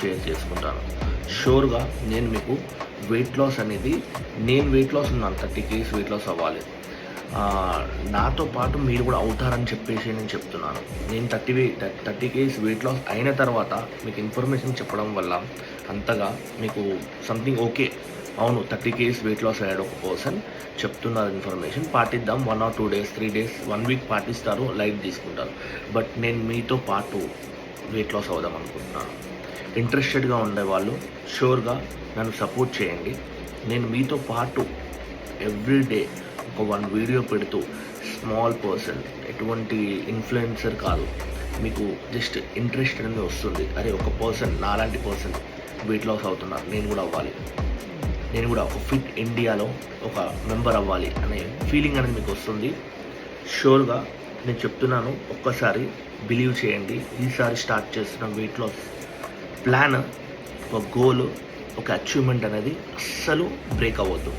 Share చేసుకుంటాను. షూర్గా నేను మీకు వెయిట్ లాస్ అనేది, నేను వెయిట్ లాస్ ఉన్నాను, 30 kgs వెయిట్ లాస్ అవ్వాలి. నాతో పాటు మీరు కూడా అవుతారని చెప్పేసి నేను చెప్తున్నాను. నేను 30 kgs వెయిట్ లాస్ అయిన తర్వాత మీకు ఇన్ఫర్మేషన్ చెప్పడం వల్ల అంతగా మీకు సంథింగ్ ఓకే, అవును 30 kgs వెయిట్ లాస్ అయ్యాడు ఒక పర్సన్, చెప్తున్నారు ఇన్ఫర్మేషన్, పాటిద్దాం. 1 or 2 days 3 days 1 week పాటిస్తారు, లైట్ తీసుకుంటారు. బట్ నేను మీతో పాటు వెయిట్ లాస్ అవుదాం అనుకుంటున్నాను. ఇంట్రెస్టెడ్గా ఉండేవాళ్ళు షూర్గా నన్ను సపోర్ట్ చేయండి. నేను మీతో పాటు ఎవ్రీడే ఒక 1 వీడియో పెడుతూ, స్మాల్ పర్సన్, ఎటువంటి ఇన్ఫ్లుయెన్సర్ కాదు, మీకు జస్ట్ ఇంట్రెస్ట్ అనేది వస్తుంది. అరే ఒక పర్సన్, నాలాంటి పర్సన్ వెయిట్ లాస్ అవుతున్నారు, నేను కూడా అవ్వాలి, నేను కూడా ఒక ఫిట్ ఇండియాలో ఒక మెంబర్ అవ్వాలి అనే ఫీలింగ్ అనేది మీకు వస్తుంది. షూర్గా నేను చెప్తున్నాను, ఒక్కసారి బిలీవ్ చేయండి. ఈసారి స్టార్ట్ చేస్తున్న వెయిట్ లాస్ ప్లాన్, ఒక గోల్, ఒక అచీవ్మెంట్ అనేది అస్సలు బ్రేక్ అవ్వద్దు.